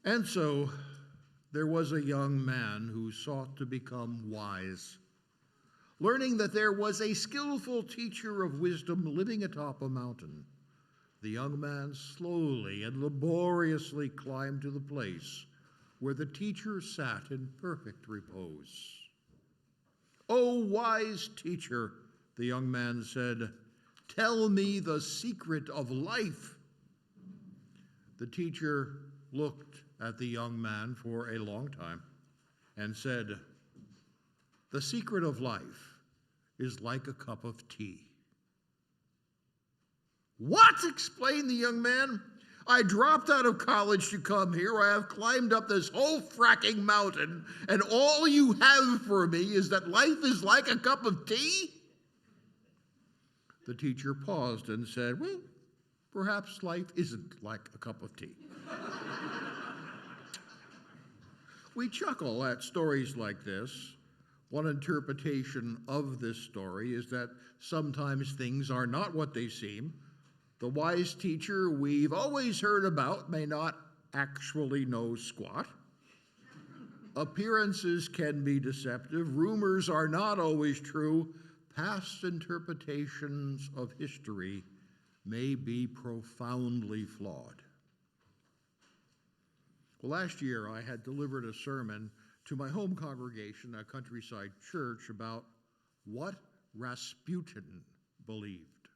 And so there was a young man who sought to become wise. Learning that there was a skillful teacher of wisdom living atop a mountain, the young man slowly and laboriously climbed to the place where the teacher sat in perfect repose. "O wise teacher," the young man said, "tell me the secret of life." The teacher looked at the young man for a long time and said, "The secret of life is like a cup of tea." "What?" exclaimed the young man. "I dropped out of college to come here. I have climbed up this whole fracking mountain, and all you have for me is that life is like a cup of tea?" The teacher paused and said, "Well, perhaps life isn't like a cup of tea." We chuckle at stories like this. One interpretation of this story is that sometimes things are not what they seem. The wise teacher we've always heard about may not actually know squat. Appearances can be deceptive. Rumors are not always true. Past interpretations of history may be profoundly flawed. Well, last year I had delivered a sermon to my home congregation at Countryside Church about what Rasputin believed.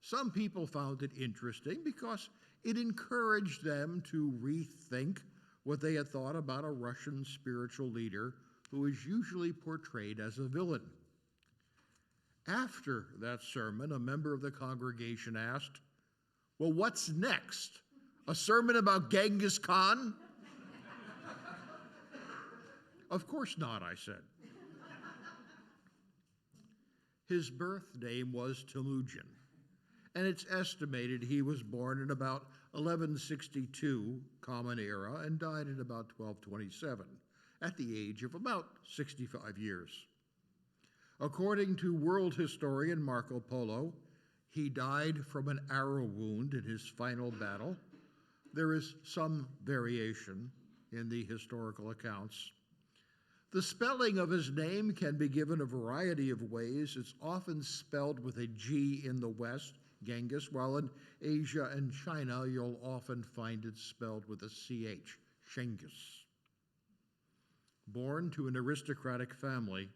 Some people found it interesting because it encouraged them to rethink what they had thought about a Russian spiritual leader who is usually portrayed as a villain. After that sermon, a member of the congregation asked, "Well, what's next? A sermon about Genghis Khan?" "Of course not," I said. His birth name was Temujin, and it's estimated he was born in about 1162 Common Era and died in about 1227, at the age of about 65 years. According to world historian Marco Polo, he died from an arrow wound in his final battle. There is some variation in the historical accounts. The spelling of his name can be given a variety of ways. It's often spelled with a G in the West, Genghis, while in Asia and China, you'll often find it spelled with a CH, Shenghis. Born to an aristocratic family,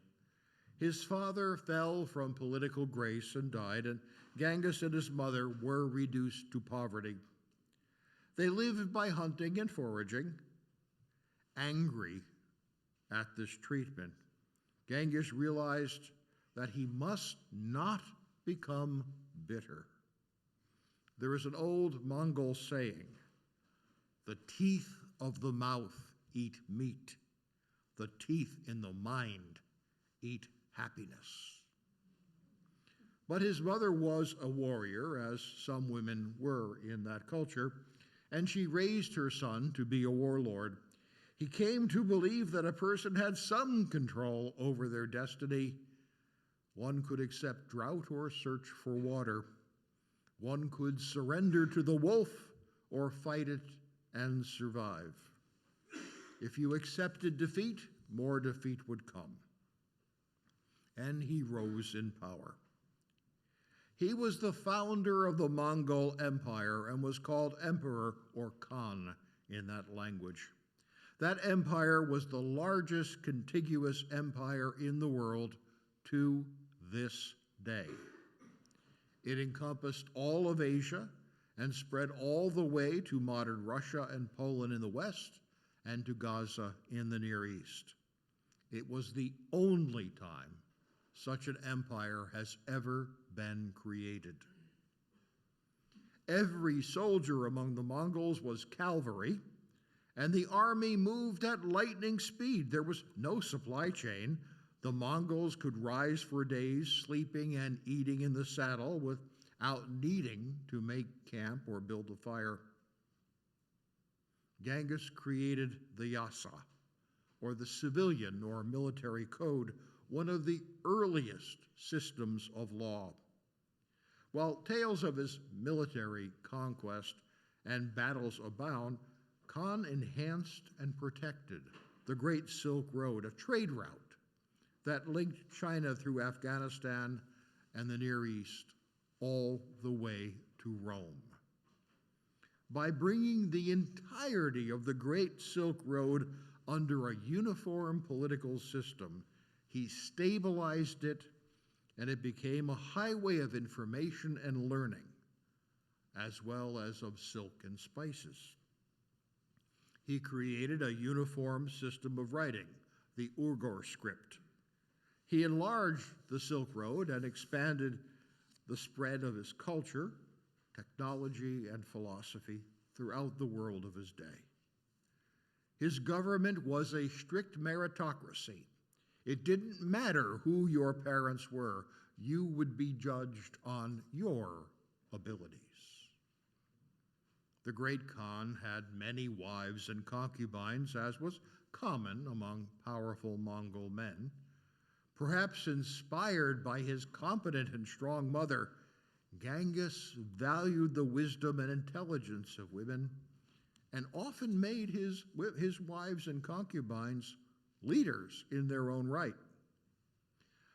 his father fell from political grace and died, and Genghis and his mother were reduced to poverty. They lived by hunting and foraging. Angry at this treatment, Genghis realized that he must not become bitter. There is an old Mongol saying, "The teeth of the mouth eat meat. The teeth in the mind eat happiness." But his mother was a warrior, as some women were in that culture, and she raised her son to be a warlord. He came to believe that a person had some control over their destiny. One could accept drought or search for water. One could surrender to the wolf or fight it and survive. If you accepted defeat, more defeat would come. And he rose in power. He was the founder of the Mongol Empire and was called Emperor or Khan in that language. That empire was the largest contiguous empire in the world to this day. It encompassed all of Asia and spread all the way to modern Russia and Poland in the west and to Gaza in the Near East. It was the only time such an empire has ever been created. Every soldier among the Mongols was cavalry, and the army moved at lightning speed. There was no supply chain. The Mongols could rise for days, sleeping and eating in the saddle without needing to make camp or build a fire. Genghis created the yasa, or the civilian or military code, one of the earliest systems of law. While tales of his military conquest and battles abound, Khan enhanced and protected the Great Silk Road, a trade route that linked China through Afghanistan and the Near East all the way to Rome. By bringing the entirety of the Great Silk Road under a uniform political system, he stabilized it, and it became a highway of information and learning, as well as of silk and spices. He created a uniform system of writing, the Uyghur script. He enlarged the Silk Road and expanded the spread of his culture, technology, and philosophy throughout the world of his day. His government was a strict meritocracy. It didn't matter who your parents were, you would be judged on your abilities. The great Khan had many wives and concubines, as was common among powerful Mongol men. Perhaps inspired by his competent and strong mother, Genghis valued the wisdom and intelligence of women and often made his wives and concubines leaders in their own right.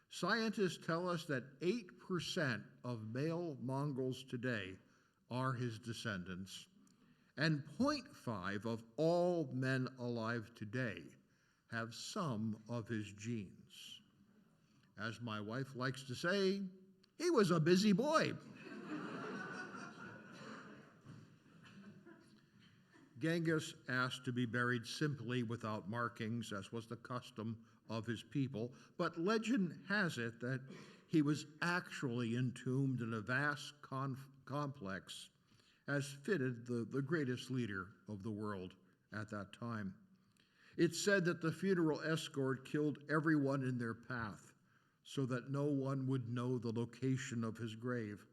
Scientists tell us that 8% of male Mongols today are his descendants, and 0.5 of all men alive today have some of his genes. As my wife likes to say, he was a busy boy. Genghis asked to be buried simply without markings, as was the custom of his people, but legend has it that he was actually entombed in a vast complex, as fitted the greatest leader of the world at that time. It's said that the funeral escort killed everyone in their path so that no one would know the location of his grave.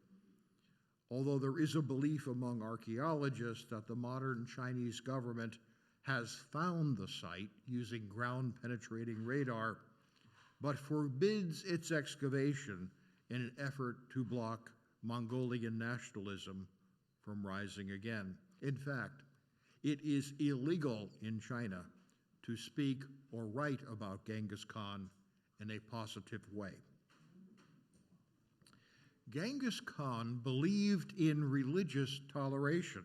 Although there is a belief among archaeologists that the modern Chinese government has found the site using ground-penetrating radar, but forbids its excavation in an effort to block Mongolian nationalism from rising again. In fact, it is illegal in China to speak or write about Genghis Khan in a positive way. Genghis Khan believed in religious toleration.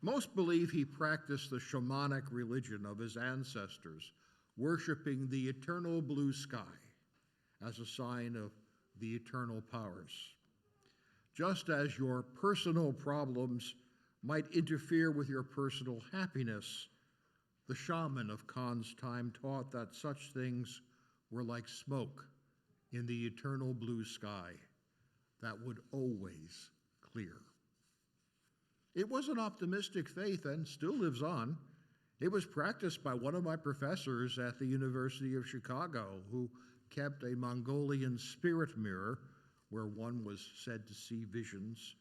Most believe he practiced the shamanic religion of his ancestors, worshiping the eternal blue sky as a sign of the eternal powers. Just as your personal problems might interfere with your personal happiness, the shaman of Khan's time taught that such things were like smoke in the eternal blue sky that would always clear. It was an optimistic faith and still lives on. It was practiced by one of my professors at the University of Chicago, who kept a Mongolian spirit mirror where one was said to see visions,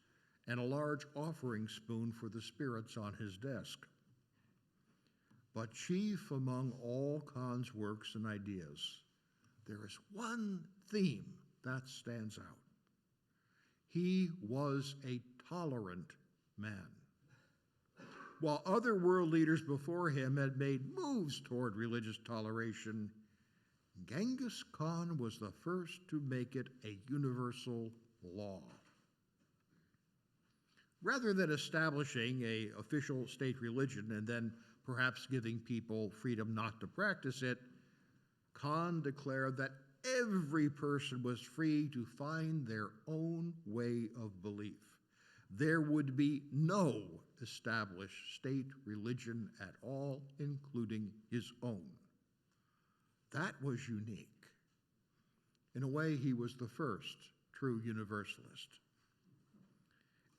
and a large offering spoon for the spirits on his desk. But chief among all Khan's works and ideas, there is one theme that stands out. He was a tolerant man. While other world leaders before him had made moves toward religious toleration, Genghis Khan was the first to make it a universal law. Rather than establishing an official state religion and then perhaps giving people freedom not to practice it, Khan declared that every person was free to find their own way of belief. There would be no established state religion at all, including his own. That was unique. In a way, he was the first true Universalist.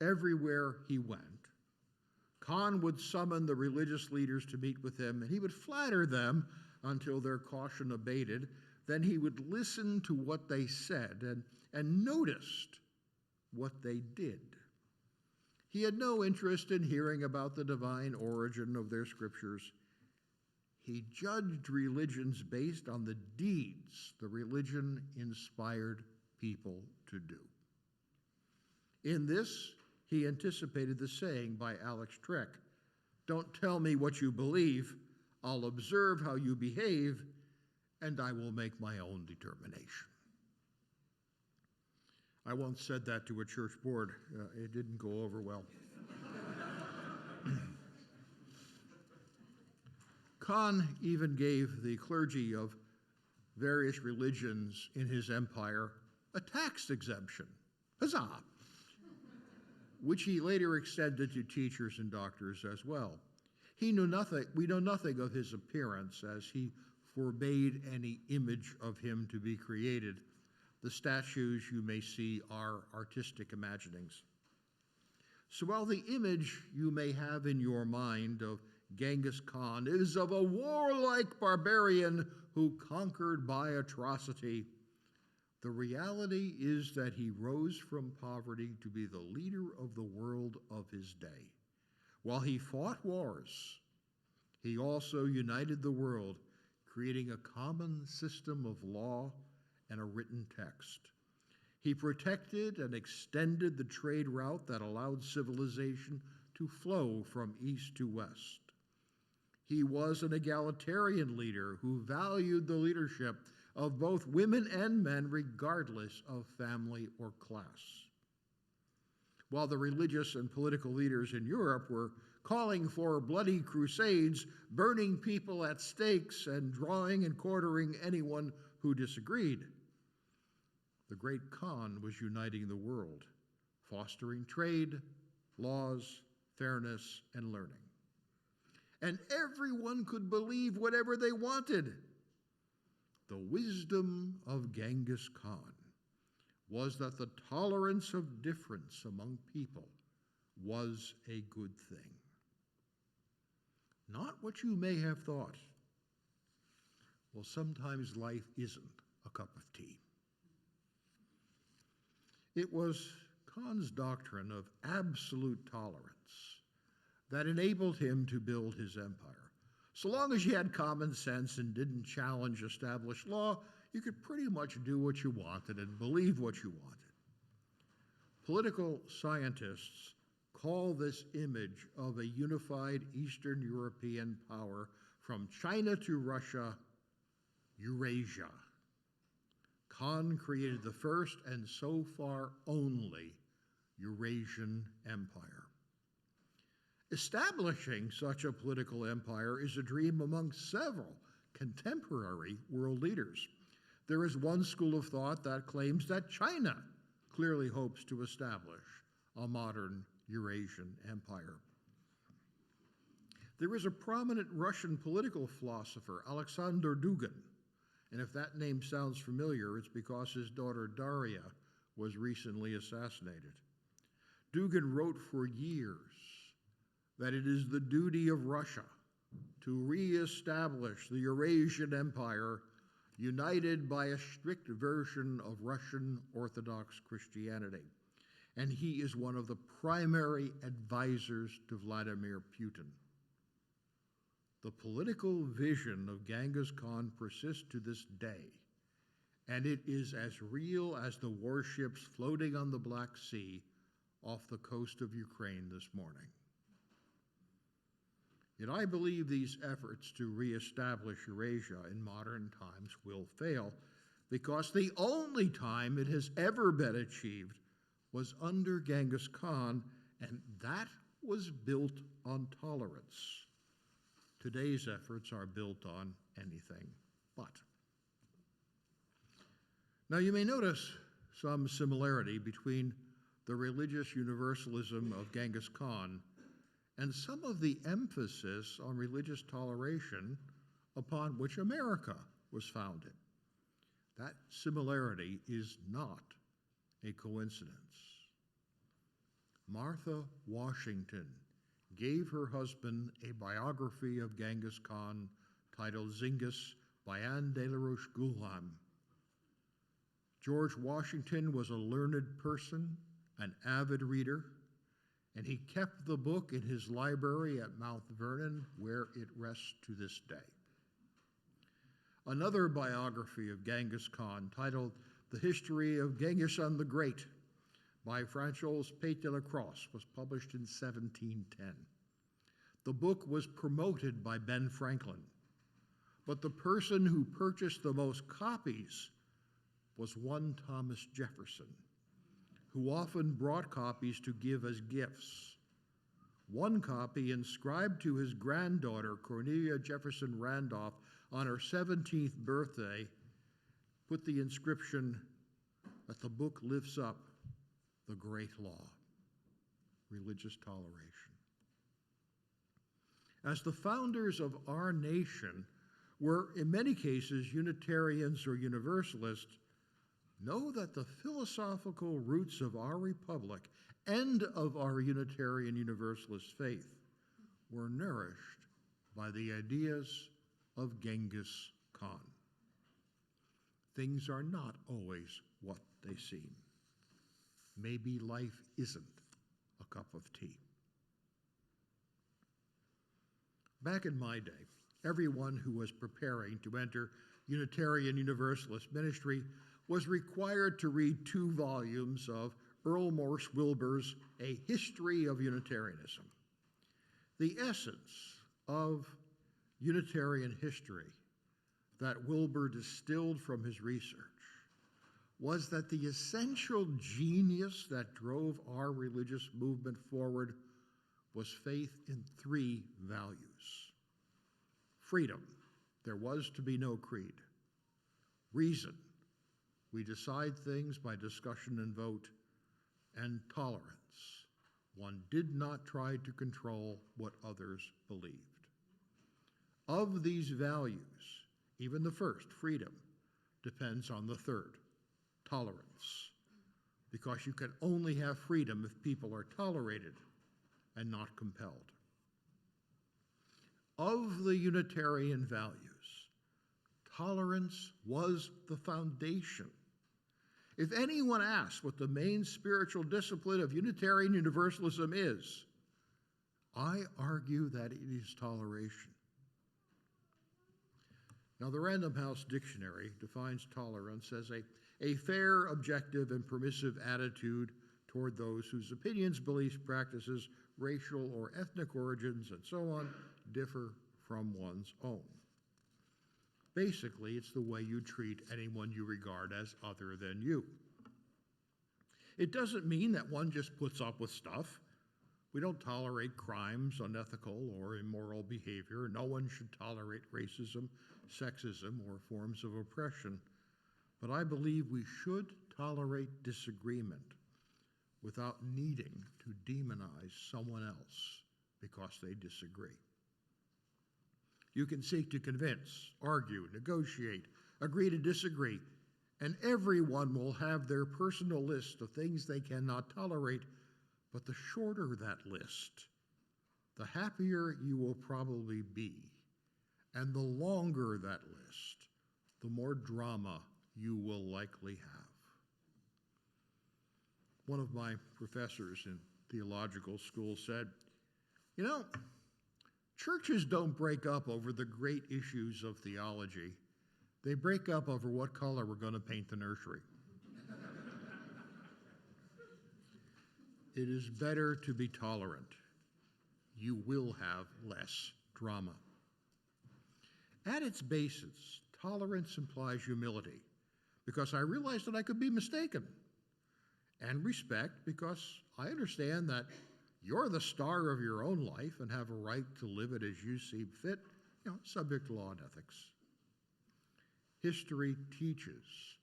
Everywhere he went, Khan would summon the religious leaders to meet with him, and he would flatter them until their caution abated. Then he would listen to what they said and noticed what they did. He had no interest in hearing about the divine origin of their scriptures. He judged religions based on the deeds the religion inspired people to do. In this, he anticipated the saying by Alex Trek Don't tell me what you believe. I'll observe how you behave, and I will make my own determination. I once said that to a church board. It didn't go over well. Khan even gave the clergy of various religions in his empire a tax exemption, huzzah, which he later extended to teachers and doctors as well. We know nothing of his appearance, as he forbade any image of him to be created. The statues you may see are artistic imaginings. So while the image you may have in your mind of Genghis Khan is of a warlike barbarian who conquered by atrocity, the reality is that he rose from poverty to be the leader of the world of his day. While he fought wars, he also united the world, creating a common system of law and a written text. He protected and extended the trade route that allowed civilization to flow from east to west. He was an egalitarian leader who valued the leadership of both women and men regardless of family or class. While the religious and political leaders in Europe were calling for bloody crusades, burning people at stakes, and drawing and quartering anyone who disagreed, the great Khan was uniting the world, fostering trade, laws, fairness, and learning. And everyone could believe whatever they wanted. The wisdom of Genghis Khan was that the tolerance of difference among people was a good thing. Not what you may have thought. Well, sometimes life isn't a cup of tea. It was Khan's doctrine of absolute tolerance that enabled him to build his empire. So long as you had common sense and didn't challenge established law, you could pretty much do what you wanted and believe what you wanted. Political scientists call this image of a unified Eastern European power from China to Russia, Eurasia. Khan created the first and so far only Eurasian empire. Establishing such a political empire is a dream among several contemporary world leaders. There is one school of thought that claims that China clearly hopes to establish a modern Eurasian empire. There is a prominent Russian political philosopher, Alexander Dugin, and if that name sounds familiar, it's because his daughter Daria was recently assassinated. Dugin wrote for years that it is the duty of Russia to reestablish the Eurasian Empire, united by a strict version of Russian Orthodox Christianity. And he is one of the primary advisors to Vladimir Putin. The political vision of Genghis Khan persists to this day, and it is as real as the warships floating on the Black Sea off the coast of Ukraine this morning. Yet I believe these efforts to reestablish Eurasia in modern times will fail, because the only time it has ever been achieved was under Genghis Khan, and that was built on tolerance. Today's efforts are built on anything but. Now you may notice some similarity between the religious universalism of Genghis Khan and some of the emphasis on religious toleration upon which America was founded. That similarity is not a coincidence. Martha Washington gave her husband a biography of Genghis Khan titled Zingis Bayan de la Roche Gulam. George Washington was a learned person, an avid reader, and he kept the book in his library at Mount Vernon, where it rests to this day. Another biography of Genghis Khan, titled The History of Genghis Khan the Great, by Francois Pate de la Crosse, was published in 1710. The book was promoted by Ben Franklin, but the person who purchased the most copies was one Thomas Jefferson, who often brought copies to give as gifts. One copy inscribed to his granddaughter, Cornelia Jefferson Randolph, on her 17th birthday, put the inscription that the book lifts up the great law, religious toleration. As the founders of our nation were, in many cases, Unitarians or Universalists, know that the philosophical roots of our republic and of our Unitarian Universalist faith were nourished by the ideas of Genghis Khan. Things are not always what they seem. Maybe life isn't a cup of tea. Back in my day, everyone who was preparing to enter Unitarian Universalist ministry was required to read 2 volumes of Earl Morse Wilbur's A History of Unitarianism. The essence of Unitarian history that Wilbur distilled from his research was that the essential genius that drove our religious movement forward was faith in 3 values. Freedom, there was to be no creed. Reason, we decide things by discussion and vote. And tolerance, one did not try to control what others believed. Of these values, even the first, freedom, depends on the third, tolerance, because you can only have freedom if people are tolerated and not compelled. Of the Unitarian values, tolerance was the foundation. If anyone asks what the main spiritual discipline of Unitarian Universalism is, I argue that it is toleration. Now, the Random House Dictionary defines tolerance as a fair, objective, and permissive attitude toward those whose opinions, beliefs, practices, racial or ethnic origins, and so on, differ from one's own. Basically, it's the way you treat anyone you regard as other than you. It doesn't mean that one just puts up with stuff. We don't tolerate crimes, unethical, or immoral behavior. No one should tolerate racism, sexism, or forms of oppression. But I believe we should tolerate disagreement without needing to demonize someone else because they disagree. You can seek to convince, argue, negotiate, agree to disagree, and everyone will have their personal list of things they cannot tolerate, but the shorter that list, the happier you will probably be, and the longer that list, the more drama you will likely have. One of my professors in theological school said, "You know, churches don't break up over the great issues of theology. They break up over what color we're going to paint the nursery." It is better to be tolerant. You will have less drama. At its basis, tolerance implies humility, because I realize that I could be mistaken, and respect, because I understand that you're the star of your own life and have a right to live it as you see fit, subject to law and ethics. History teaches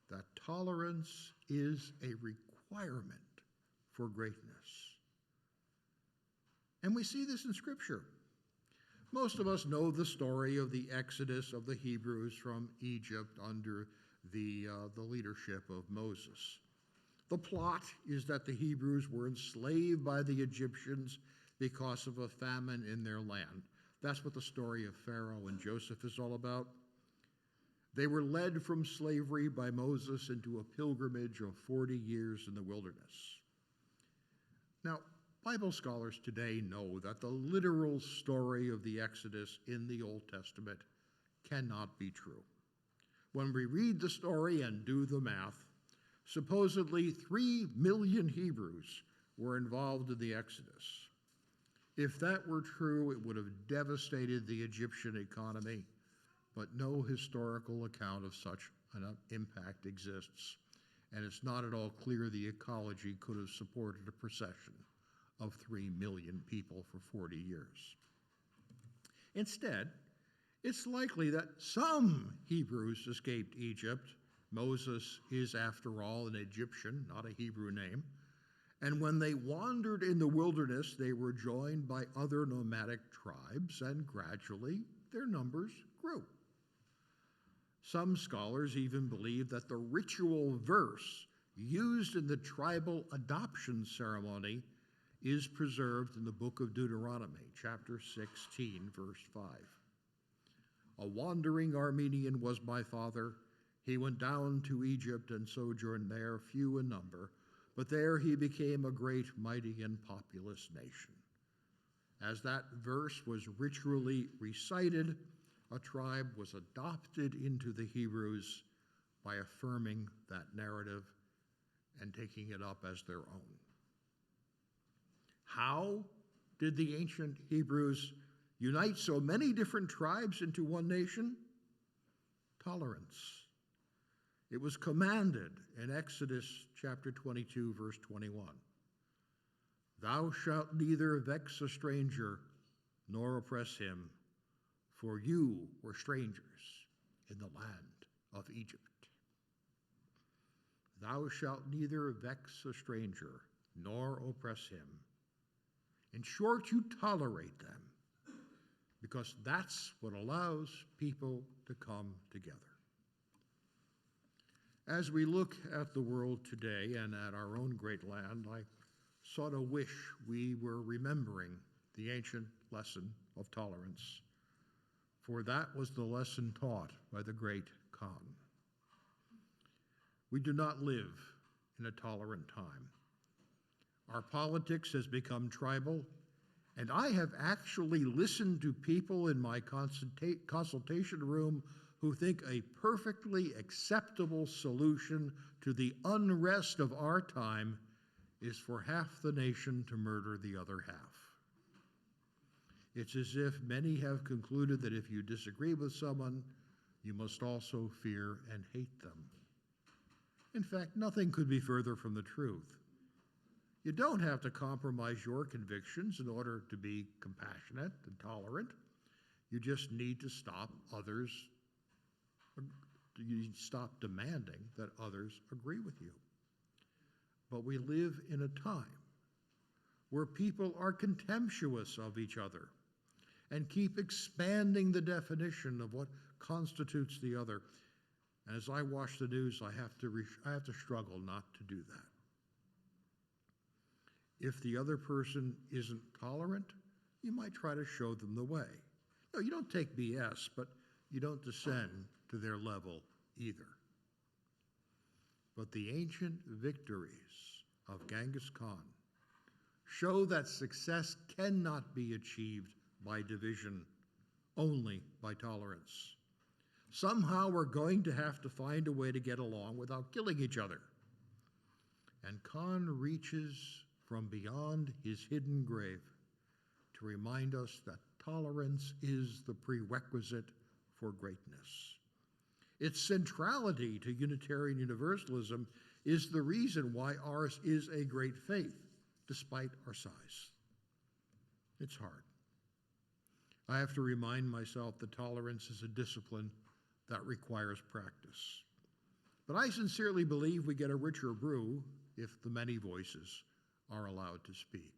that tolerance is a requirement for greatness. And we see this in Scripture. Most of us know the story of the exodus of the Hebrews from Egypt under the leadership of Moses. The plot is that the Hebrews were enslaved by the Egyptians because of a famine in their land. That's what the story of Pharaoh and Joseph is all about. They were led from slavery by Moses into a pilgrimage of 40 years in the wilderness. Now, Bible scholars today know that the literal story of the Exodus in the Old Testament cannot be true. When we read the story and do the math, supposedly 3 million Hebrews were involved in the Exodus. If that were true, it would have devastated the Egyptian economy, but no historical account of such an impact exists, and it's not at all clear the ecology could have supported a procession of 3 million people for 40 years. Instead, it's likely that some Hebrews escaped Egypt. Moses is, after all, an Egyptian, not a Hebrew name. And when they wandered in the wilderness, they were joined by other nomadic tribes, and gradually their numbers grew. Some scholars even believe that the ritual verse used in the tribal adoption ceremony is preserved in the book of Deuteronomy, chapter 16, verse 5. A wandering Armenian was my father. He went down to Egypt and sojourned there, few in number, but there he became a great, mighty, and populous nation. As that verse was ritually recited, a tribe was adopted into the Hebrews by affirming that narrative and taking it up as their own. How did the ancient Hebrews unite so many different tribes into one nation? Tolerance. It was commanded in Exodus chapter 22, verse 21. Thou shalt neither vex a stranger nor oppress him, for you were strangers in the land of Egypt. Thou shalt neither vex a stranger nor oppress him. In short, you tolerate them, because that's what allows people to come together. As we look at the world today and at our own great land, I sort of wish we were remembering the ancient lesson of tolerance, for that was the lesson taught by the great Khan. We do not live in a tolerant time. Our politics has become tribal, and I have actually listened to people in my consultation room who think a perfectly acceptable solution to the unrest of our time is for half the nation to murder the other half. It's as if many have concluded that if you disagree with someone, you must also fear and hate them. In fact, nothing could be further from the truth. You don't have to compromise your convictions in order to be compassionate and tolerant. You just need to stop others. You need to stop demanding that others agree with you. But we live in a time where people are contemptuous of each other and keep expanding the definition of what constitutes the other. And as I watch the news, I have to struggle not to do that. If the other person isn't tolerant, you might try to show them the way. No, you don't take BS, but you don't descend to their level either. But the ancient victories of Genghis Khan show that success cannot be achieved by division, only by tolerance. Somehow we're going to have to find a way to get along without killing each other. And Khan reaches from beyond his hidden grave to remind us that tolerance is the prerequisite for greatness. Its centrality to Unitarian Universalism is the reason why ours is a great faith, despite our size. It's hard. I have to remind myself that tolerance is a discipline that requires practice. But I sincerely believe we get a richer brew if the many voices are allowed to speak.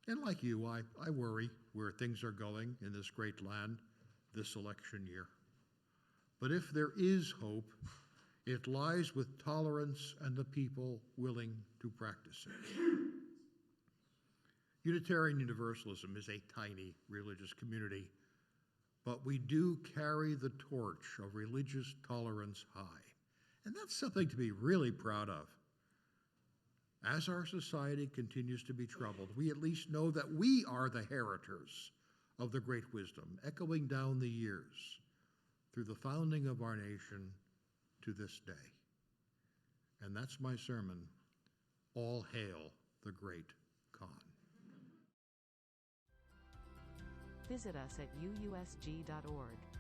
And like you, I worry where things are going in this great land this election year. But if there is hope, it lies with tolerance and the people willing to practice it. Unitarian Universalism is a tiny religious community, but we do carry the torch of religious tolerance high. And that's something to be really proud of. As our society continues to be troubled, we at least know that we are the heritors of the great wisdom, echoing down the years through the founding of our nation to this day. And that's my sermon, All Hail the Great Khan. Visit us at uusg.org.